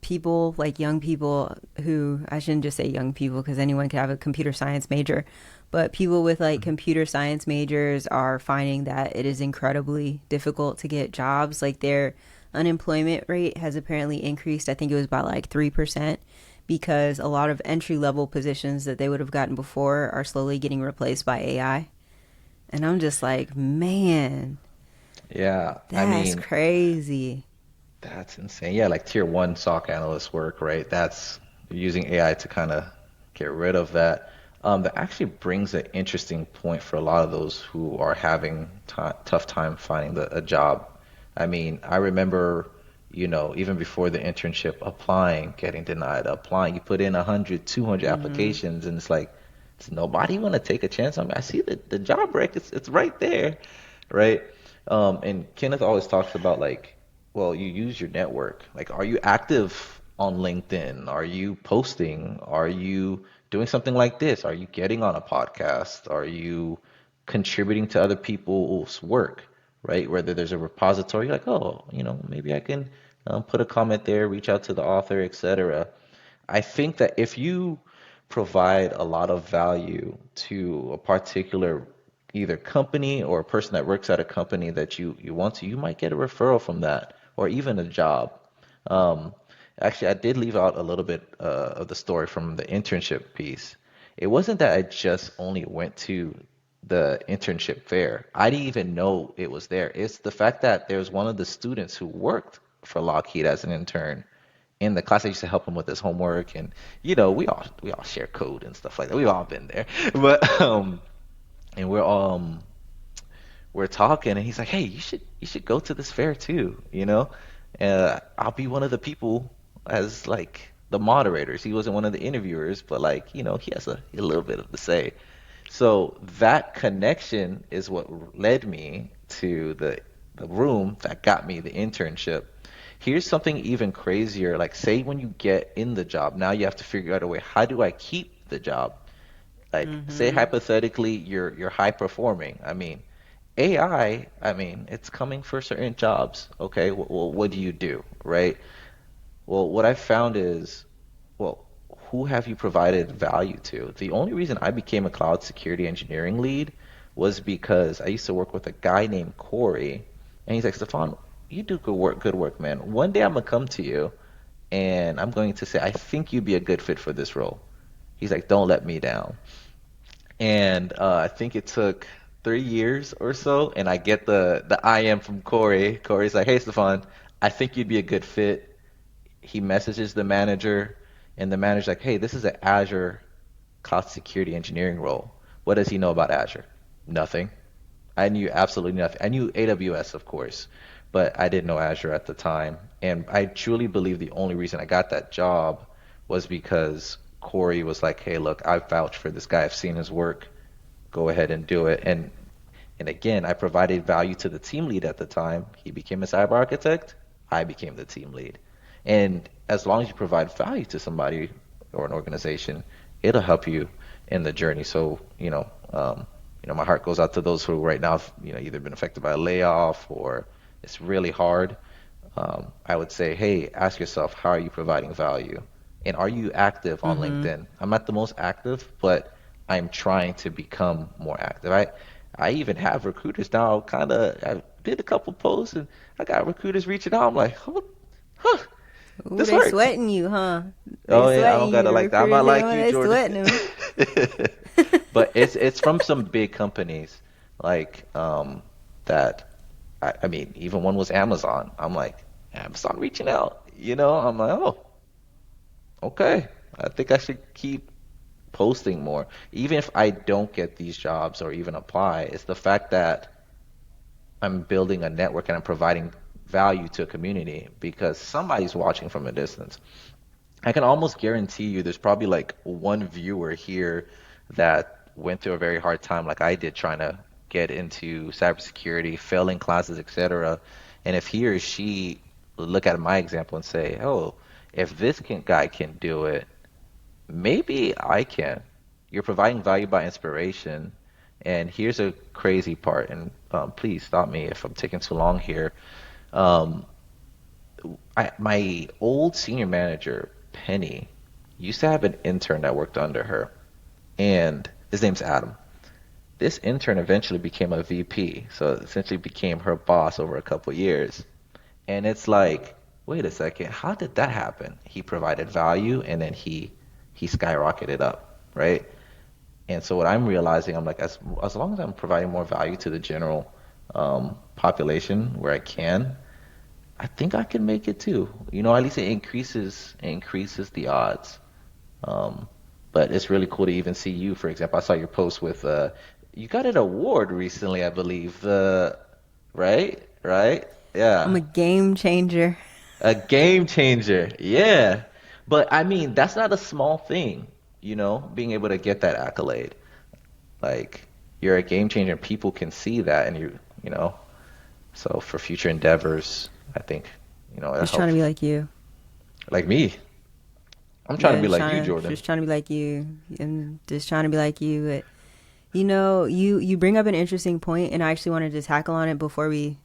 people, like young people who, I shouldn't just say young people because anyone could have a computer science major, but people with like computer science majors are finding that it is incredibly difficult to get jobs. Like their unemployment rate has apparently increased. I think it was about like 3% because a lot of entry level positions that they would have gotten before are slowly getting replaced by AI. And I'm just like, man, Yeah, I that's mean, crazy. that's insane. Yeah, like tier one SOC analyst work, right? That's using AI to kind of get rid of that. That actually brings an interesting point for a lot of those who are having t tough time finding a job. I mean, I remember, even before the internship, applying, getting denied, applying. You put in 100, 200 Mm-hmm. applications, and it's like, does nobody want to take a chance on me? I see the job rec, it's right there, right? And Kenneth always talks about like, well, you use your network. Like, are you active on LinkedIn? Are you posting? Are you doing something like this? Are you getting on a podcast? Are you contributing to other people's work, right? Whether there's a repository, like, oh, maybe I can put a comment there, reach out to the author, etc. I think that if you provide a lot of value to a particular either company or a person that works at a company that you want to, you might get a referral from that or even a job. Um, Actually, I did leave out a little bit of the story from the internship piece. It wasn't that I just only went to the internship fair. I didn't even know it was there. It's the fact that there was one of the students who worked for Lockheed as an intern in the class. I used to help him with his homework, and we all share code and stuff like that. We've all been there, but and we're talking, and he's like, "Hey, you should go to this fair too, you know? I'll be one of the people as like the moderators." He wasn't one of the interviewers, but like, he has a little bit of the say. So that connection is what led me to the room that got me the internship. Here's something even crazier. Like, say when you get in the job, now you have to figure out a way, how do I keep the job? Like, say Mm-hmm. hypothetically you're high performing. I mean, AI, I mean, it's coming for certain jobs. Okay, well, what do you do, right? Well, what I found is, well, who have you provided value to? The only reason I became a cloud security engineering lead was because I used to work with a guy named Corey, and he's like, Stephane, you do good work, man. One day I'm gonna come to you, and I'm going to say, I think you'd be a good fit for this role. He's like, don't let me down. And I think it took 3 years or so, and I get the IM from Corey. Corey's like, "Hey, Stefan, I think you'd be a good fit." He messages the manager, and the manager's like, "Hey, this is an Azure cloud security engineering role. What does he know about Azure? Nothing. I knew absolutely nothing. I knew AWS, of course, but I didn't know Azure at the time. And I truly believe the only reason I got that job was because Corey was like, "Hey, look, I vouch for this guy. I've seen his work. Go ahead and do it." And again, I provided value to the team lead at the time. He became a cyber architect. I became the team lead. And as long as you provide value to somebody or an organization, it'll help you in the journey. So, my heart goes out to those who right now have, either been affected by a layoff or it's really hard. I would say, hey, ask yourself, how are you providing value? And are you active on Mm-hmm. LinkedIn? I'm not the most active, but I'm trying to become more active. I even have recruiters now. I did a couple posts and I got recruiters reaching out. I'm like, oh, huh, Ooh, this they works. sweating you, huh? They Oh yeah, I don't sweating you. gotta The like that. I'm recruiters, not they like know you, they Jordan. sweating them. But it's from some big companies like that. I mean, even one was Amazon. I'm like, Amazon reaching out. I'm like, oh, okay. I think I should keep posting more. Even if I don't get these jobs or even apply, it's the fact that I'm building a network and I'm providing value to a community because somebody's watching from a distance. I can almost guarantee you there's probably like one viewer here that went through a very hard time like I did trying to get into cybersecurity, failing classes, etc. And if he or she look at my example and say, "Oh, if guy can do it, maybe I can." You're providing value by inspiration. And here's a crazy part, and please stop me if I'm taking too long here. My old senior manager, Penny, used to have an intern that worked under her, and his name's Adam. This intern eventually became a VP, so essentially became her boss over a couple years. And it's like, wait a second, how did that happen? He provided value and then he skyrocketed up, right? And so what I'm realizing, I'm like, as long as I'm providing more value to the general population where I can, I think I can make it too. At least it increases the odds. Um, but it's really cool to even see you, for example. I saw your post with you got an award recently, I believe. Right? Right? I'm Yeah. a game changer. A game changer. Yeah. But I mean, that's not a small thing, being able to get that accolade. Like you're a game changer, people can see that and you know. So for future endeavors, I think, it'll Just trying help to be like you. like me. I'm trying to Yeah, be like you, Jordan. just trying to be like you, and just trying to be like you. You bring up an interesting point, and I actually wanted to tackle on it before we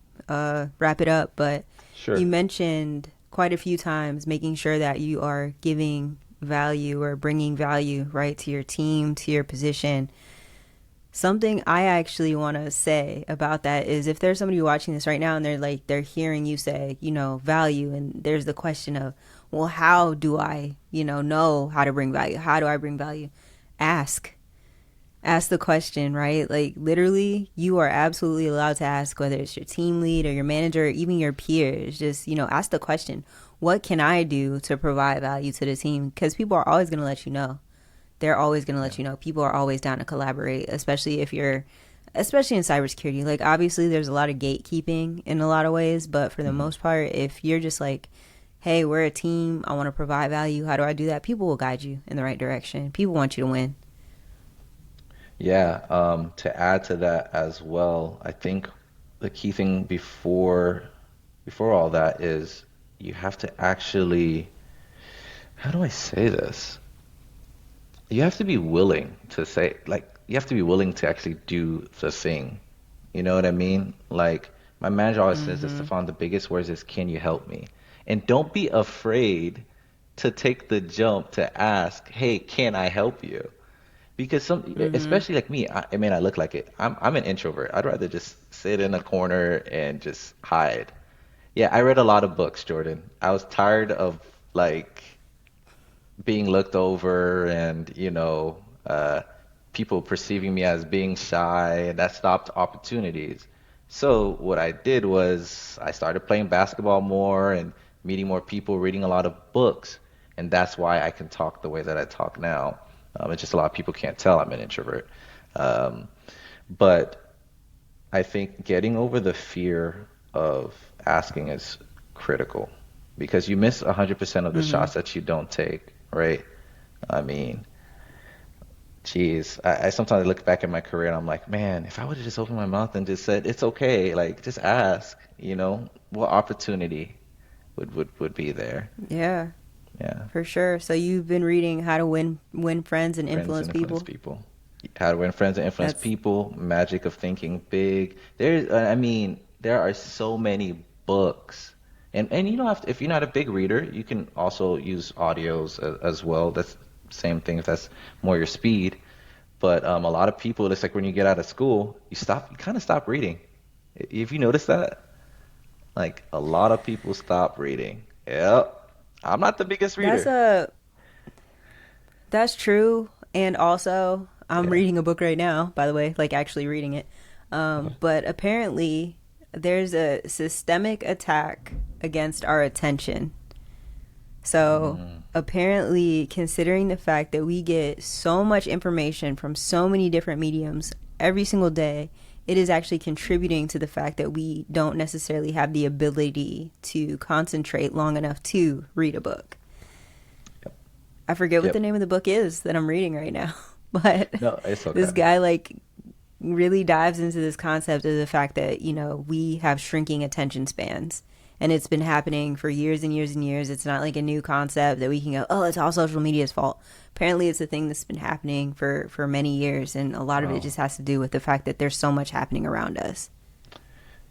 wrap it up. But you Sure. mentioned quite a few times making sure that you are giving value or bringing value right to your team, to your position. Something I actually want to say about that is if there's somebody watching this right now and they're hearing you say, value, and there's the question of, well, how do I, know how to bring value? How do I bring value? Ask. Ask the question, right? Like literally, you are absolutely allowed to ask, whether it's your team lead or your manager or even your peers. Just, ask the question, what can I do to provide value to the team? Because people are always going to let you know. They're always going to Yeah. let you know. People are always down to collaborate, especially in cybersecurity. Like, obviously, there's a lot of gatekeeping in a lot of ways, but for the hmm most part, if you're just like, hey, we're a team, I want to provide value, how do I do that? People will guide you in the right direction. People want you to win. Yeah. To add to that as well, I think the key thing before all that is you have to actually, how do I say this? You have to be willing to say, like, you have to be willing to actually do the thing. You know what I mean? Like, my manager always says this, Mm-hmm. Stephane, the biggest words is, can you help me? And don't be afraid to take the jump to ask, hey, can I help you? Because Mm-hmm. especially like me, I may not look like it. I'm an introvert. I'd rather just sit in a corner and just hide. Yeah, I read a lot of books, Jordan. I was tired of like being looked over and people perceiving me as being shy, and that stopped opportunities. So what I did was I started playing basketball more and meeting more people, reading a lot of books, and that's why I can talk the way that I talk now. It's just a lot of people can't tell I'm an introvert. um, but I think getting over the fear of asking is critical because you miss 100% of the Mm-hmm. shots that you don't take, right? I mean, geez, I sometimes look back at my career and I'm like, man, if I would have just opened my mouth and just said, it's okay, like just ask, what opportunity would be there? Yeah, Yeah. for sure. So you've been reading How to Win Friends and Friends Influence and influence People. people. How to win friends and influence That's people. Magic of thinking big. I mean, there are so many books, and you don't have to, if you're not a big reader, you can also use audios as well. That's same thing if that's more your speed. But a lot of people, it's like when you get out of school, you kind of stop reading. If you notice that, like a lot of people stop reading. Yep, I'm not the biggest that's reader. a That's true. And also, I'm Yeah. reading a book right now, by the way, like actually reading it. Okay. But apparently, there's a systemic attack against our attention. So, Mm, apparently, considering the fact that we get so much information from so many different mediums every single day, it is actually contributing to the fact that we don't necessarily have the ability to concentrate long enough to read a book. yep. I forget what the Yep. name of the book is that I'm reading right now, but No, it's this okay. guy like really dives into this concept of the fact that, we have shrinking attention spans. And it's been happening for years and years and years. It's not like a new concept that we can go, oh, it's all social media's fault. Apparently, it's a thing that's been happening for many years. And a lot of it Wow. just has to do with the fact that there's so much happening around us.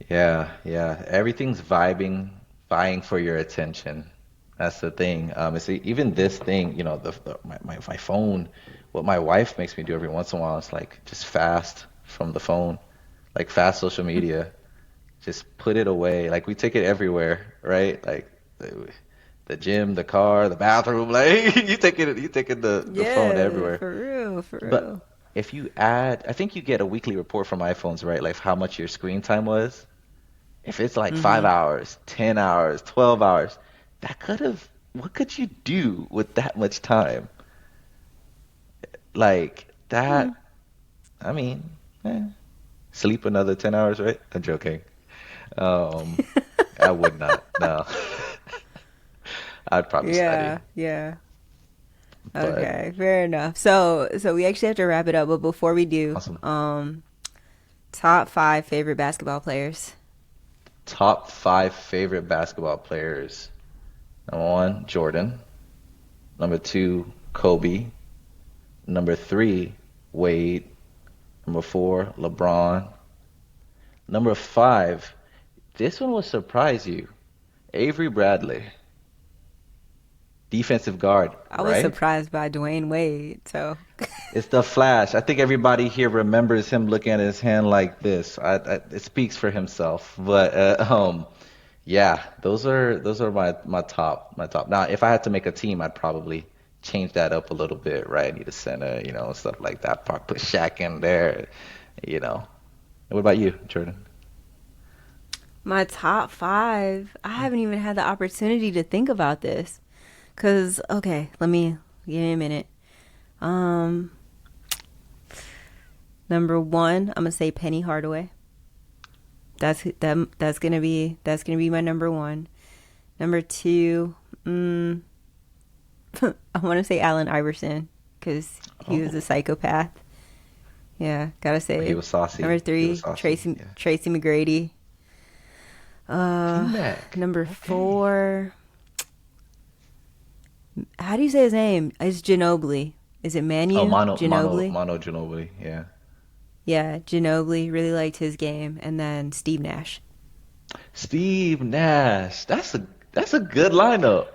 Yeah, yeah. Everything's vying for your attention. That's the thing. It's even this thing, my phone, what my wife makes me do every once in a while is like just fast from the phone, like fast social media. Just put it away. Like we take it everywhere, right? Like the gym, the car, the bathroom. Like you taking the phone Yeah, everywhere. for real, for But real. if you add, I think you get a weekly report from iPhones, right? Like how much your screen time was. If it's like five Mm-hmm. hours, 10 hours, 12 hours, what could you do with that much time? Like Hmm. that, I mean, eh, sleep another 10 hours, right? I'm joking. Um, I would not, no. I'd probably Yeah, study, yeah. but Okay, fair enough. So we actually have to wrap it up, but before we do, awesome. top five favorite basketball players. Top five favorite basketball players. Number one, Jordan. Number two, Kobe. Number three, Wade. Number four, LeBron. Number five, this one will surprise you. Avery Bradley, defensive guard, I was right? surprised by Dwayne Wade. So, It's the Flash. I think everybody here remembers him looking at his hand like this. It speaks for himself. But yeah, those are my top. Now, if I had to make a team, I'd probably change that up a little bit, right? I need a center, stuff like that. Probably put Shaq in there, you know. And what about you, Jordan? my top five, I haven't even had the opportunity to think about this. Cause okay, let me give me a minute. Um, Number one, I'm gonna say Penny Hardaway. That's gonna be my number one. Number two, I want to say Allen Iverson because he was a Oh, psychopath. Yeah, gotta say he it. was saucy. Number He was three, saucy. Yeah. Tracy McGrady. T Uh, Mac. Number Okay. four, how do you say his name? It's Ginobili. Is it Oh, Manu Ginobili? Mono Ginobili. Yeah. Yeah, Ginobili. Really liked his game, and then Steve Nash. Steve Nash. That's a good lineup.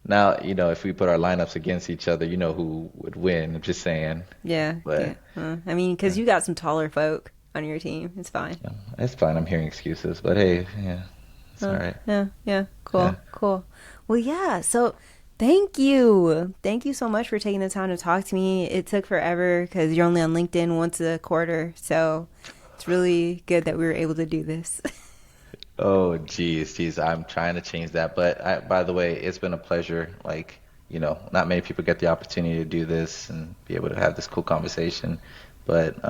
Now, if we put our lineups against each other, you know who would win. I'm just saying. Yeah, yeah. But I mean, because yeah, you got some taller folk on your team. It's fine. yeah, it's fine. I'm hearing excuses, but hey, yeah, it's all right. Yeah, yeah. Yeah. Cool, cool. Well, yeah. So, thank you. Thank you so much for taking the time to talk to me. It took forever because you're only on LinkedIn once a quarter. So, it's really good that we were able to do this. Oh, geez. I'm trying to change that. But by the way, it's been a pleasure. Like, not many people get the opportunity to do this and be able to have this cool conversation. But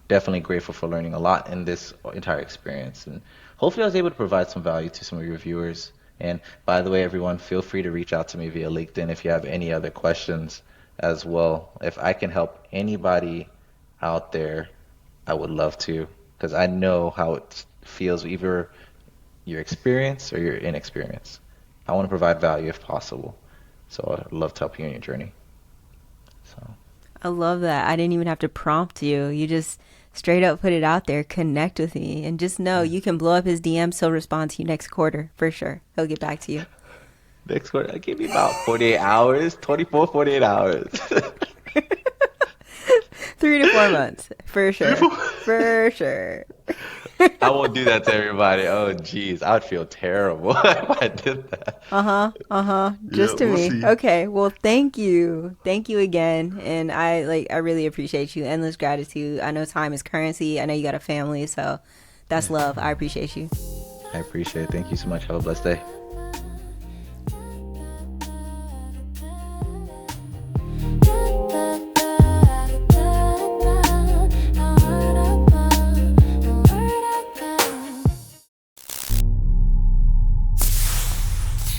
definitely grateful for learning a lot in this entire experience. And hopefully I was able to provide some value to some of your viewers. And by the way, everyone, feel free to reach out to me via LinkedIn if you have any other questions as well. If I can help anybody out there, I would love to, because I know how it feels, either your experience or your inexperience. I want to provide value if possible. So I'd love to help you in your journey. So I love that. I didn't even have to prompt you. You just straight up put it out there. Connect with me, and just know yeah. you can blow up his DMs. He'll respond to you next quarter for sure. He'll get back to you. Next one, give me about 48 hours, 24, 48 hours. 3 to 4 months for sure. Beautiful. For sure. I won't do that to everybody. Oh, geez. I would feel terrible if I did that. Uh-huh. Uh-huh. Yeah, Just to we'll me. see. Okay. Well, thank you. Thank you again. And I really appreciate you. Endless gratitude. I know time is currency. I know you got a family, so that's Yeah, love. I appreciate you. I appreciate it. Thank you so much. Have a blessed day.